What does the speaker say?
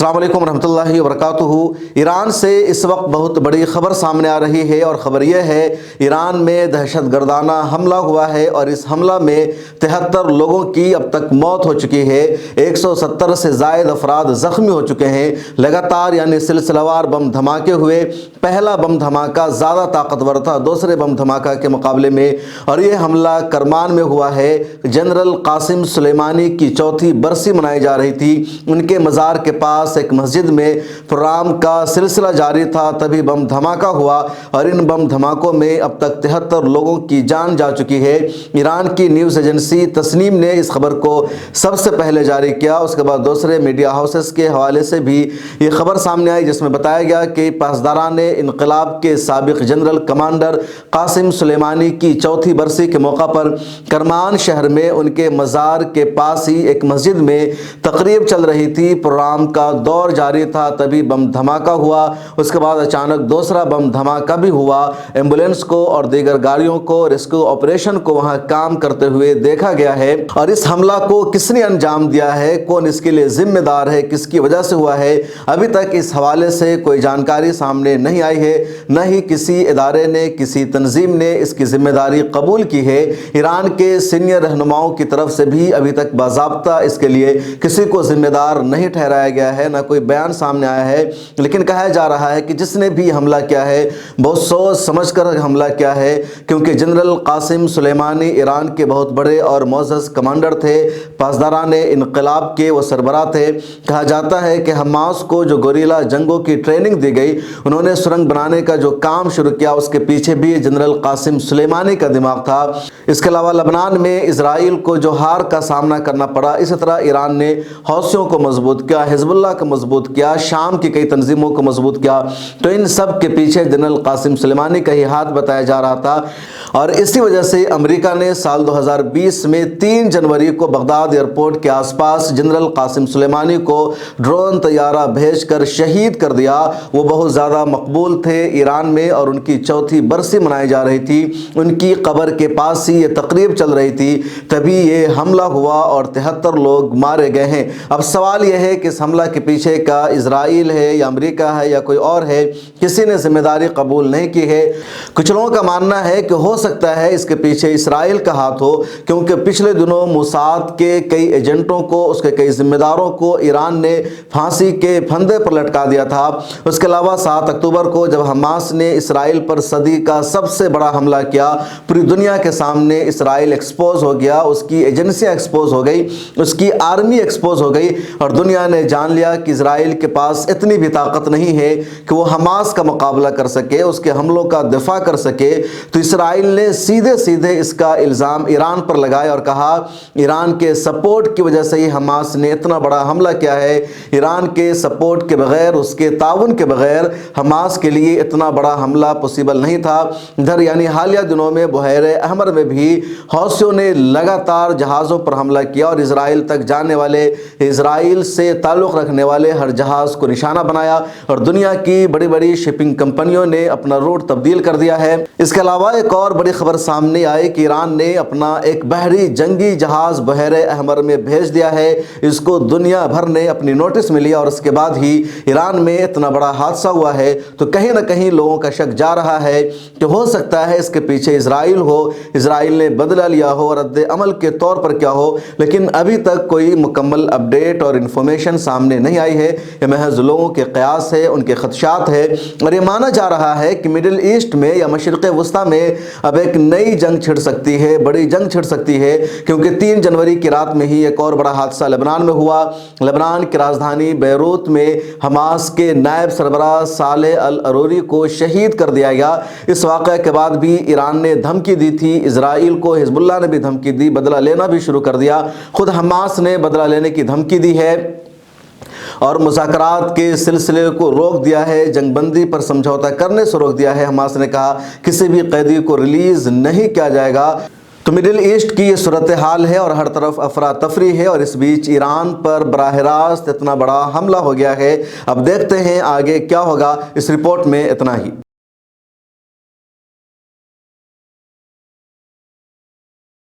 अस्सलाम वालेकुम रहमतुल्लाहि व बरकातुहू। ईरान से इस वक्त बहुत बड़ी खबर सामने आ रही है और ख़बर यह है ईरान में दहशतगर्दाना हमला हुआ है और इस हमला में 73 लोगों की अब तक मौत हो चुकी है। 170 से ज़ायद अफराद ज़ख्मी हो चुके हैं। लगातार यानी सिलसिलावार बम धमाके हुए। पहला बम धमाका ज़्यादा ताकतवर था दूसरे बम धमाका के मुकाबले में, और ये हमला करमान में हुआ है। जनरल कासिम सुलेमानी की चौथी बरसी मनाई जा रही थी। उनके मज़ार के पास एक मस्जिद में प्रोग्राम का सिलसिला जारी था, तभी बम धमाका हुआ और इन बम धमाकों में अब तक 73 लोगों की जान जा चुकी है। ईरान की न्यूज़ एजेंसी तस्नीम ने इस खबर को सबसे पहले जारी किया, उसके बाद दूसरे मीडिया हाउसेस के हवाले से भी ये खबर सामने आई, जिसमें बताया गया कि पासदारान इनकलाब के साबिक जनरल कमांडर कासिम सुलेमानी की चौथी बरसी के मौका पर करमान शहर में उनके मज़ार के पास ही एक मस्जिद में तकरीब चल रही थी। प्रोग्राम का दौर जारी था, तभी बम धमाका हुआ। उसके बाद अचानक दूसरा बम धमाका भी हुआ। एम्बुलेंस को और दीगर गाड़ियों को रेस्क्यू ऑपरेशन को वहां काम करते हुए देखा गया है। और इस हमला को किसने अंजाम दिया है, कौन इसके लिए जिम्मेदार है, किसकी वजह से हुआ है, अभी तक इस हवाले से कोई जानकारी सामने नहीं आई है। न ही किसी इदारे ने, किसी तंजीम ने इसकी जिम्मेदारी कबूल की है। ईरान के सीनियर रहनुमाओं की तरफ से भी अभी तक बाज़ाब्ता इसके लिए किसी को जिम्मेदार नहीं ठहराया गया है, ना कोई बयान सामने आया है। लेकिन कहा जा रहा है कि जिसने भी हमला किया है बहुत सोच समझ कर हमला किया है, क्योंकि जनरल कासिम सुलेमानी ईरान के बहुत बड़े और मोअज़्ज़ज़ कमांडर थे, पासदारान इनकलाब के वो सरबराह थे। कहा जाता है कि हमास को जो गोरिल्ला जंगों की ट्रेनिंग दी गई, उन्होंने सुरंग बनाने का जो काम शुरू किया, उसके पीछे भी जनरल कासिम सुलेमानी का दिमाग था। इसके अलावा लबनान में इजराइल को जो हार का सामना करना पड़ा, इसी तरह ईरान ने हौसियों को मजबूत किया, हिजबुल्लाह को मजबूत किया, शाम की कई तंजीमों को मजबूत किया। तो इन सब के पीछे जनरल कासिम सुलेमानी का ही हाथ बताया जा रहा था। और इसी वजह से अमेरिका ने साल 2020 में 3 जनवरी को बगदाद एयरपोर्ट के आसपास जनरल कासिम सुलेमानी को ड्रोन तैयारा भेजकर शहीद कर दिया। वो बहुत ज़्यादा मकबूल थे ईरान में और उनकी चौथी बरसी मनाई जा रही थी। उनकी कब्र के पास ही ये तकरीब चल रही थी, तभी ये हमला हुआ और 73 लोग मारे गए हैं। अब सवाल यह है कि इस हमला के पीछे का इजराइल है या अमेरिका है या कोई और है, किसी ने जिम्मेदारी कबूल नहीं की है। कुछ लोगों का मानना है कि हो सकता है इसके पीछे इजराइल का हाथ हो, क्योंकि पिछले दिनों मोसाद के कई एजेंटों को, उसके कई जिम्मेदारों को ईरान ने फांसी के फंदे पर लटका दिया था। उसके अलावा 7 अक्टूबर को जब हमास ने इसराइल पर सदी का सबसे बड़ा हमला किया, पूरी दुनिया के सामने इसराइल एक्सपोज हो गया, उसकी एजेंसियां एक्सपोज हो गई, उसकी आर्मी एक्सपोज हो गई और दुनिया ने जान लिया कि इजराइल के पास इतनी भी ताकत नहीं है कि वो हमास का मुकाबला कर सके, उसके हमलों का दिफा कर सके। तो इसराइल ने सीधे सीधे इसका इल्ज़ाम ईरान पर लगाया और कहा ईरान के सपोर्ट की वजह से ही हमास ने इतना बड़ा हमला किया है। ईरान के सपोर्ट के बगैर, उसके ताउन के बगैर हमास के लिए इतना बड़ा हमला पॉसिबल नहीं था। इधर यानी हालिया दिनों में बहरे अहमर में भी हौसियों ने लगातार जहाज़ों पर हमला किया और इजराइल तक जाने वाले, इजराइल से ताल्लुक़ रखने वाले हर जहाज़ को निशाना बनाया और दुनिया की बड़ी बड़ी शिपिंग कंपनियों ने अपना रूट तब्दील कर दिया है। इसके अलावा एक और बड़ी खबर सामने आई कि ईरान ने अपना एक बहरी जंगी जहाज़ बहरे अहमर में भेज दिया है। इसको दुनिया भर ने अपनी नोटिस में लिया और उसके बाद ही ईरान में इतना बड़ा हादसा हुआ है। तो कहीं ना कहीं लोगों का शक जा रहा है कि हो सकता है इसके पीछे इजराइल हो, इजराइल ने बदला लिया हो और रद्द अमल के तौर पर क्या हो। लेकिन अभी तक कोई मुकम्मल अपडेट और इन्फॉर्मेशन सामने नहीं आई है। ये महज लोगों के क़यास है, उनके खदशात है। और ये माना जा रहा है कि मिडिल ईस्ट में या मशरिक़ वस्ता में अब एक नई जंग छिड़ सकती है, बड़ी जंग छिड़ सकती है, क्योंकि 3 जनवरी की रात में ही एक और बड़ा हादसा लेबनान में हुआ। लेबनान की राजधानी बैरूत में हमास के नायब सरबराह सालेह अल अरूरी को शहीद कर दिया गया। इस वाक़े के बाद भी ईरान ने धमकी दी थी इजराइल को, हिजबुल्लाह ने भी धमकी दी, बदला लेना भी शुरू कर दिया। खुद हमास ने बदला लेने की धमकी दी है और मुज़ाकरात के सिलसिले को रोक दिया है, जंगबंदी पर समझौता करने से रोक दिया है। हमास ने कहा किसी भी कैदी को रिलीज़ नहीं किया जाएगा। तो मिडिल ईस्ट की ये सूरत हाल है और हर तरफ अफरा तफरी है और इस बीच ईरान पर बराह रास्त इतना बड़ा हमला हो गया है। अब देखते हैं आगे क्या होगा। इस रिपोर्ट में इतना ही।